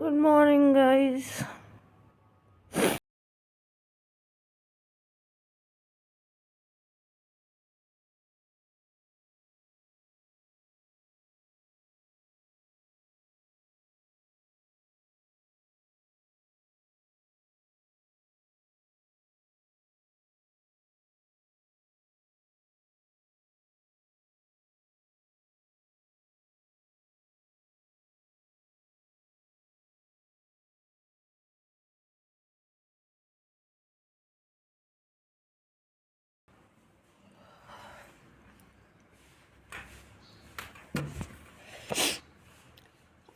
Good morning, guys.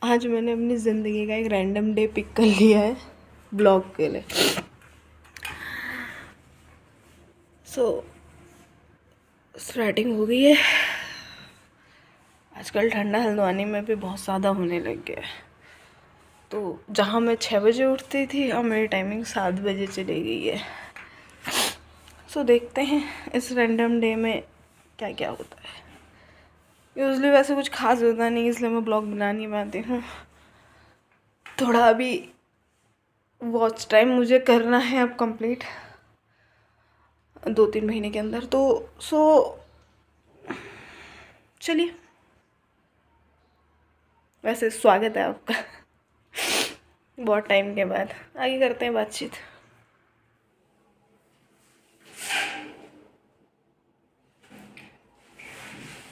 आज मैंने अपनी ज़िंदगी का एक रैंडम डे पिक कर लिया है ब्लॉग के लिए। स्टार्टिंग हो गई है। आजकल ठंडा हल्द्वानी में भी बहुत ज़्यादा होने लग गया है। तो जहाँ मैं 6 बजे उठती थी, अब मेरी टाइमिंग 7 बजे चली गई है। देखते हैं इस रैंडम डे में क्या क्या होता है। यूजली वैसे कुछ खास होता नहीं, इसलिए मैं ब्लॉग बना नहीं पाती हूँ। थोड़ा अभी वॉच टाइम मुझे करना है अब कंप्लीट 2-3 महीने के अंदर। तो चलिए, वैसे स्वागत है आपका बहुत टाइम के बाद। आगे करते हैं बातचीत।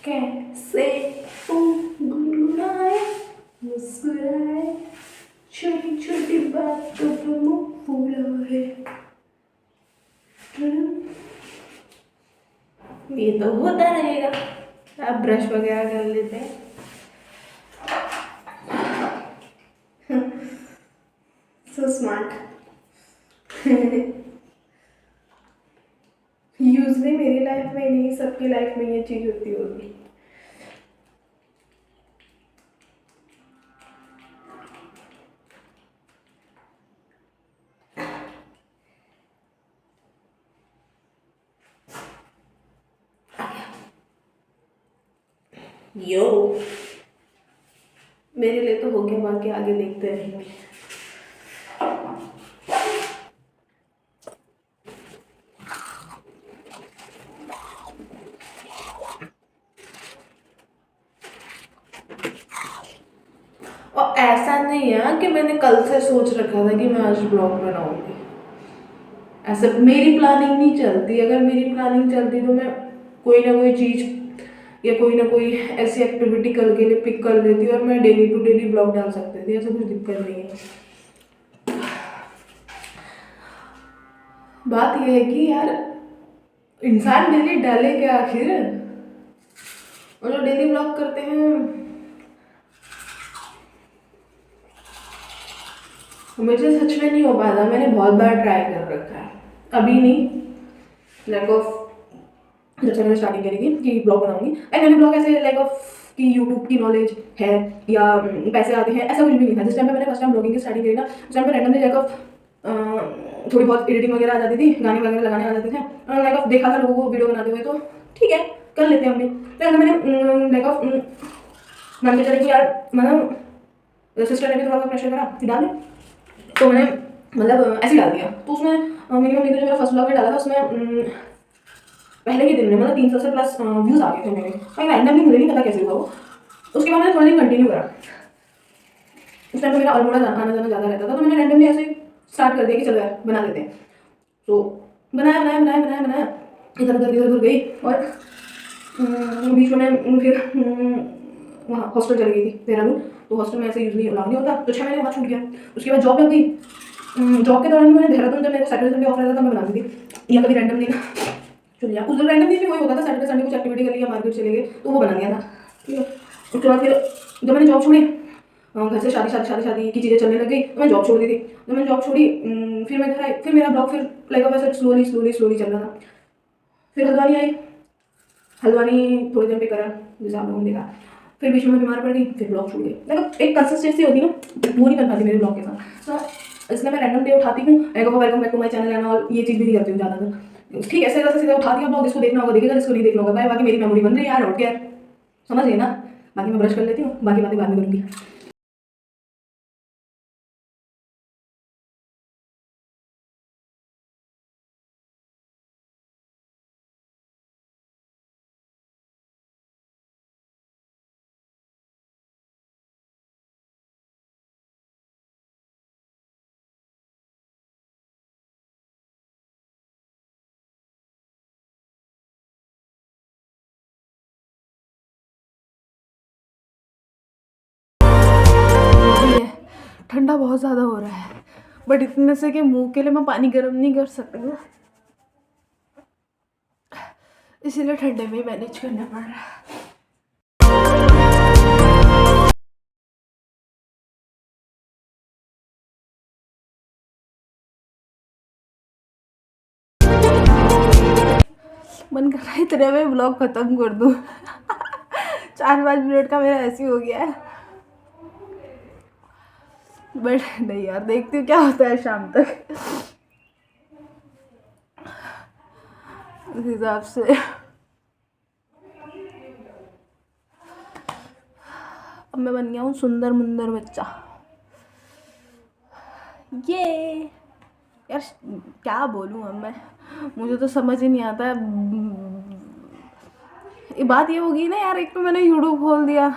कैसे गुनगुनाए मुस्कुराए, छोटी छोटी बातों पर मुँह फूला है। ये तो होता रहेगा। आप ब्रश वगैरह कर लेते हैं। So smart. यूजली मेरी लाइफ में नहीं, सबकी लाइफ में ये चीज़ होती होगी। यो, मेरे लिए तो हो गया, बाकी आगे देखते रहेंगे। और ऐसा नहीं है कि मैंने कल से सोच रखा था कि मैं आज ब्लॉग बनाऊंगी। ऐसा मेरी प्लानिंग नहीं चलती। अगर मेरी प्लानिंग चलती तो मैं कोई ना कोई चीज़ या कोई ना कोई ऐसी एक्टिविटी कल के लिए पिक कर लेती और मैं डेली टू डेली ब्लॉग डाल सकती थी। ऐसा कुछ दिक्कत नहीं है। बात यह है कि यार, इंसान डेली डाले क्या आखिर। और जो डेली ब्लॉग करते हैं, मुझे सच में नहीं हो पाता। मैंने बहुत बार ट्राई कर रखा है, अभी नहीं, लैक ऑफ, जब से मैंने स्टार्टिंग करी थी कि ब्लॉग बनाऊंगी। एंड मैंने ब्लॉग ऐसे लाइक ऑफ कि यूट्यूब की नॉलेज है या पैसे आते हैं, ऐसा कुछ भी नहीं था। जिस टाइम पे मैंने फर्स्ट टाइम ब्लॉगिंग की स्टार्टिंग करी ना, उस टाइम पे रैंडमली लाइक ऑफ थोड़ी बहुत एडिटिंग वगैरह आ जाती थी, गाने वगैरह लगाने आ जाते थे। लाइक ऑफ देखा था लोगों को वीडियो बनाते हुए, तो ठीक है कर लेते हैं हम भी। तो मैंने लाइक ऑफ मान के चले कि यार, मतलब सिस्टर ने भी थोड़ा सा प्रेशर करा कि डाल, तो मैंने मतलब ऐसे डाल दिया। तो उसमें मिनिमम जो मेरा फर्स्ट ब्लॉग में डाला था, उसमें पहले ही दिन में मतलब 300 से प्लस व्यूज़ आ गए थे मेरे। कहीं रैंडमली, मुझे नहीं पता कैसे हुआ वो। उसके बाद मैंने थोड़ा दिन कंटिन्यू करा। उस टाइम पर मेरा अल्मोड़ा आना जाना ज़्यादा रहता था, तो मैंने रैंडमली ऐसे स्टार्ट कर दिया कि चलो यार बना लेते हैं। तो बनाया बनाया बनाया बनाया बनाया, इधर उधर गई। और बीच में फिर वहाँ हॉस्टल चली गई थी देहरादून। तो हॉस्टल में ऐसे यूजली अलाउ नहीं होता, तो 6 महीने वहाँ छूट गया। उसके बाद जॉब लग गई। जॉब के दौरान मैंने देहरादून, जब मेरे को सैटरडे संडे ऑफ रहता था, मैं बनाती थी। या कभी रैंडमली चल लिया। उस दिन रैंडमली भी वही होता था, सैटरडे संडे कुछ एक्टिविटी कर ली या मार्केट चले गए, तो वो बना लिया था। ठीक है। उसके बाद फिर जब मैंने जॉब छोड़ी, घर से शादी की चीज़ें चलने लग गई, तो मैं जॉब छोड़ दी थी। जब मैंने जॉब छोड़ी, फिर मैं घर आई, फिर मेरा ब्लॉग फिर लाइक वैसे स्लोली चल रहा था। फिर हल्द्वानी आई, हल्द्वानी थोड़ी देर पे करा, जैसे आप लोगों ने देखा। फिर बीच में बीमार पड़ गई, फिर ब्लॉग छूट गई। मतलब एक कंसिस्टेंसी होती है ना, वो नहीं बन पाती मेरे ब्लॉग के साथ। तो इसलिए मैं रैंडम डे उठाती हूँ, welcome back to my channel and all, ये चीज़ भी नहीं करती हूँ ज़्यादातर। ठीक है, ऐसे सीधा उठा दिया ब्लॉग, जिसको देखना होगा देखेगा, जिसको नहीं देखना होगा बाय। बाकी मेरी मेमोरी बन रही है यार, और क्या, समझ गए ना। बाकी मैं ब्रश कर लेती हूँ, बाकी बातें बाद में करूँगी। ठंडा बहुत ज़्यादा हो रहा है, बट इतने से कि मुंह के लिए मैं पानी गर्म नहीं कर सकती हूँ, इसीलिए ठंडे में मैनेज करना पड़ रहा है। मन कर रहा है इतने में ब्लॉग ख़त्म कर दूँ। 4-5 मिनट का मेरा ऐसे ही हो गया है, बट नहीं यार, देखती हूँ क्या होता है शाम तक, उस हिसाब से। अब मैं बन गया हूँ सुंदर मुंदर बच्चा, ये यार क्या बोलूँ अब मैं, मुझे तो समझ ही नहीं आता है। बात ये होगी ना यार, एक तो मैंने यूट्यूब खोल दिया,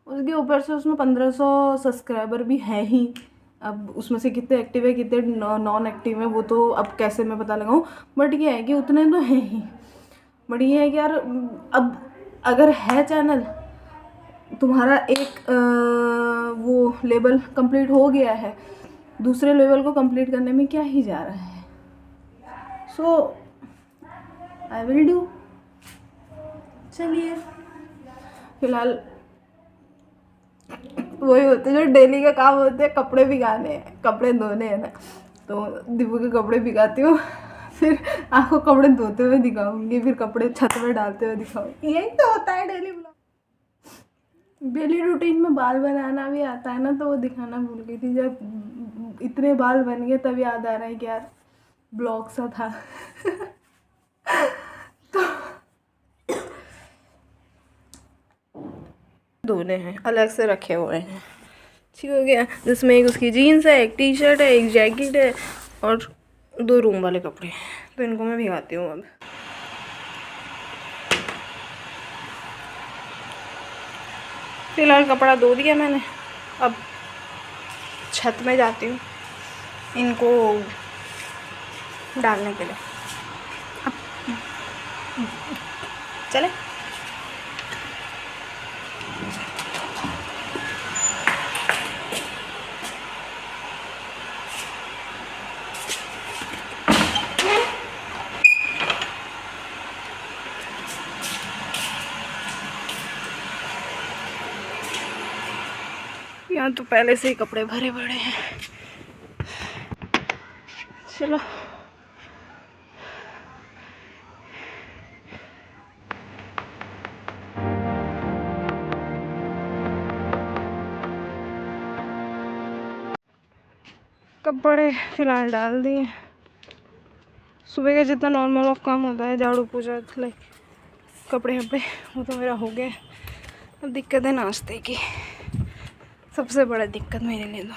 उसके ऊपर से उसमें 1500 सब्सक्राइबर भी हैं ही। अब उसमें से कितने एक्टिव है कितने नॉन एक्टिव है वो तो अब कैसे मैं पता लगाऊं, बट ये है कि उतने तो हैं ही। बट ये है कि यार अब अगर है चैनल, तुम्हारा एक वो लेवल कंप्लीट हो गया है, दूसरे लेवल को कंप्लीट करने में क्या ही जा रहा है। सो आई विल डू। चलिए, फिलहाल वही होते जो डेली का काम होते हैं, कपड़े भिगाने हैं, कपड़े धोने हैं ना, तो दीपू के कपड़े भिगाती हूँ, फिर आपको कपड़े धोते हुए दिखाऊंगी, फिर कपड़े छत में डालते हुए दिखाऊंगी। यही तो होता है डेली ब्लॉग। डेली रूटीन में बाल बनाना भी आता है ना, तो वो दिखाना भूल गई थी। जब इतने बाल बन गए तब याद आ रहा है कि यार ब्लॉग सा था। धोने हैं, अलग से रखे हुए हैं, ठीक हो गया। जिसमें एक उसकी जीन्स है, एक टी शर्ट है, एक जैकेट है और 2 रूम वाले कपड़े हैं, तो इनको मैं भिगाती हूँ अब। फिलहाल कपड़ा धो दिया मैंने, अब छत में जाती हूँ इनको डालने के लिए। अब चले। यहाँ तो पहले से ही कपड़े भरे पड़े हैं। चलो कपड़े फिलहाल डाल दिए। सुबह का जितना नॉर्मल ऑफ काम होता है, झाड़ू पोछा लाइक कपड़े वपड़े, वो तो मेरा हो गया। अब दिक्कत है नाश्ते की, सबसे बड़ा दिक्कत मेरे लिए तो।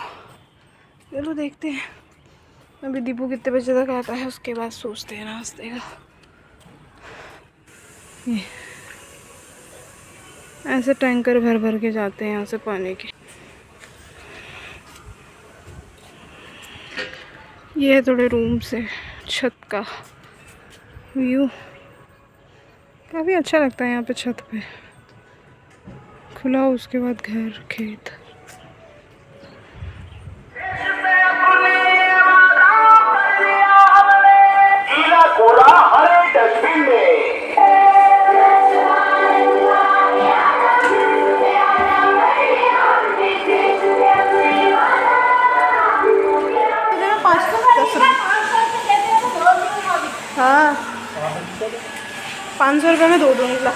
चलो देखते हैं अभी दीपू कितने बजे तक आता है, उसके बाद सोचते हैं नाश्ते का। ऐसे टैंकर भर भर के जाते हैं यहाँ से पानी के। ये है थोड़े रूम से छत का व्यू, काफ़ी अच्छा लगता है यहाँ पे छत पे खुला, उसके बाद घर खेत। हाँ 500 रुपये में धो दूँगी। ला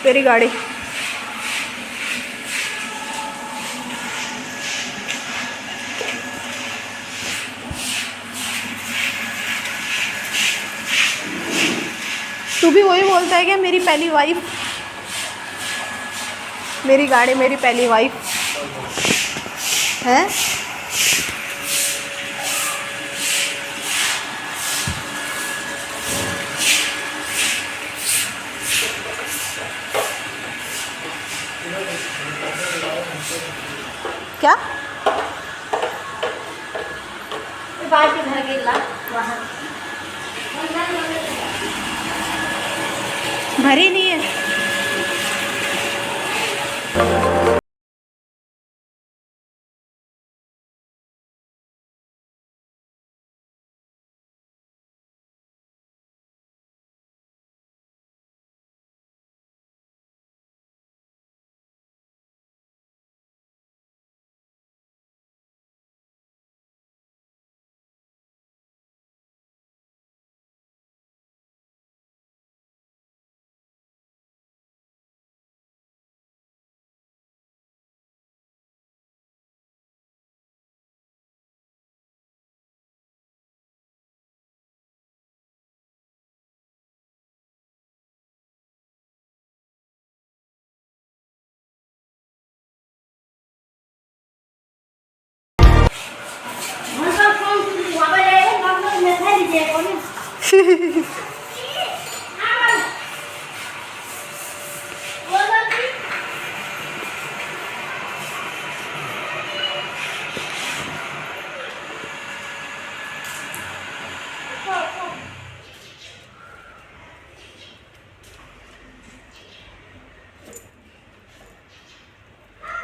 तेरी गाड़ी। तू भी वही बोलता है क्या, मेरी पहली वाइफ, मेरी गाड़ी मेरी पहली वाइफ है। क्या भरी नहीं है।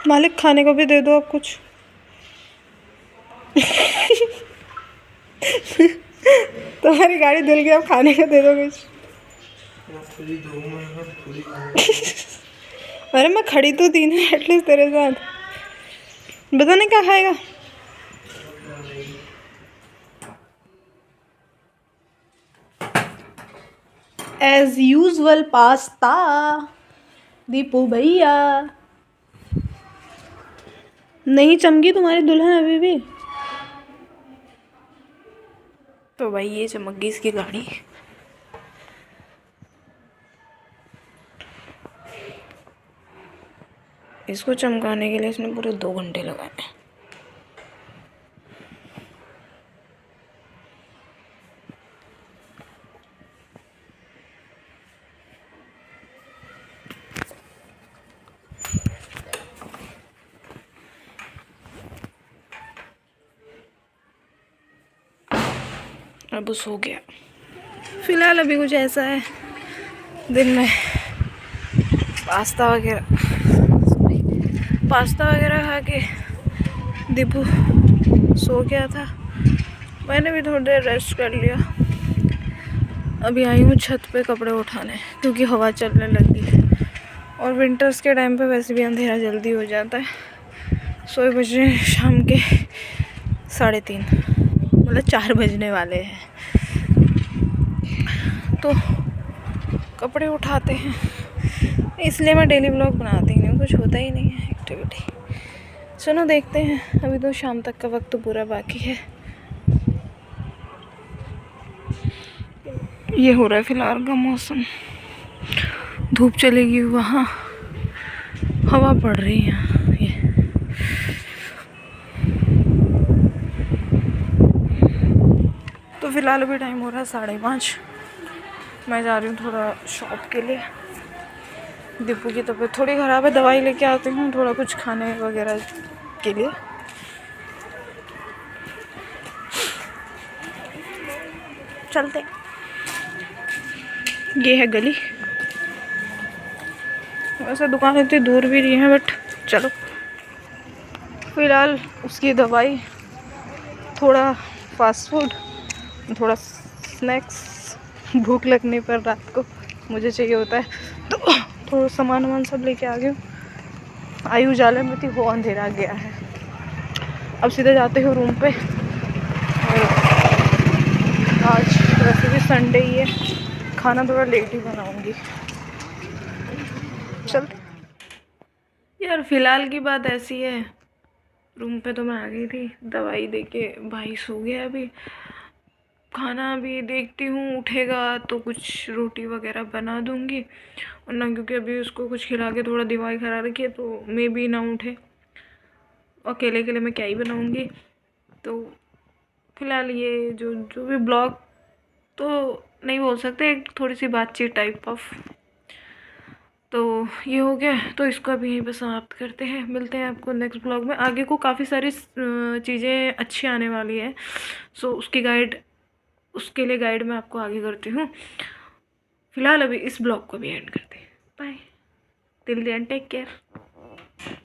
मालिक खाने को भी दे दो आप कुछ। तुम्हारी गाड़ी धुल गई, अब खाने को दे दो कुछ। अरे मैं खड़ी तो थी ना एटलीस्ट तेरे साथ। बता नहीं क्या खाएगा। As usual pasta. दीपू भैया नहीं चमकी तुम्हारी दुल्हन अभी भी। तो भाई ये चमक गई इसकी गाड़ी। इसको चमकाने के लिए इसने पूरे 2 घंटे लगाए। अब सो गया। फिलहाल अभी कुछ ऐसा है, दिन में पास्ता वगैरह खा के दीपू सो गया था। मैंने भी थोड़ी देर रेस्ट कर लिया। अभी आई हूँ छत पे कपड़े उठाने, क्योंकि हवा चलने लगी है और विंटर्स के टाइम पे वैसे भी अंधेरा जल्दी हो जाता है। 100 बजे शाम के 3:30, मतलब 4 बजने वाले हैं। तो कपड़े उठाते हैं, इसलिए मैं डेली व्लॉग बनाती नहीं हूँ, कुछ होता ही नहीं है एक्टिविटी। चलो देखते हैं, अभी तो शाम तक का वक्त तो पूरा बाकी है। ये हो रहा है फिलहाल का मौसम। धूप चलेगी वहाँ, हवा पड़ रही है ये। तो फिलहाल अभी टाइम हो रहा है 5:30। मैं जा रही हूँ थोड़ा शॉप के लिए। दीपू की तबीयत थोड़ी ख़राब है, दवाई लेके आती हूँ थोड़ा कुछ खाने वगैरह के लिए। चलते। ये है गली। वैसे दुकान इतनी दूर भी नहीं है, बट चलो। फिलहाल उसकी दवाई, थोड़ा फास्ट फूड, थोड़ा स्नैक्स। भूख लगने पर रात को मुझे चाहिए होता है, तो थोड़ा सामान सब लेके आ गई हूँ। आई उजाले में थी, वो अंधेरा गया है। अब सीधे जाते हो रूम पे। और आज वैसे भी संडे ही है, खाना थोड़ा लेट ही बनाऊंगी। चलते यार। फिलहाल की बात ऐसी है, रूम पे तो मैं आ गई थी, दवाई देके भाई सो गया। अभी खाना भी देखती हूँ, उठेगा तो कुछ रोटी वगैरह बना दूँगी, वरना क्योंकि अभी उसको कुछ खिला के थोड़ा दिमाग खरा रखी है, तो मे भी ना उठे। अकेले के लिए मैं क्या ही बनाऊँगी। तो फिलहाल ये जो भी ब्लॉग तो नहीं बोल सकते, एक थोड़ी सी बातचीत टाइप ऑफ, तो ये हो गया। तो इसको अभी यहीं पे समाप्त करते हैं। मिलते हैं आपको नेक्स्ट ब्लॉग में। आगे को काफ़ी सारी चीज़ें अच्छी आने वाली है, सो उसके लिए गाइड मैं आपको आगे करती हूँ। फिलहाल अभी इस ब्लॉग को भी एंड करते हैं। Bye, till then take care.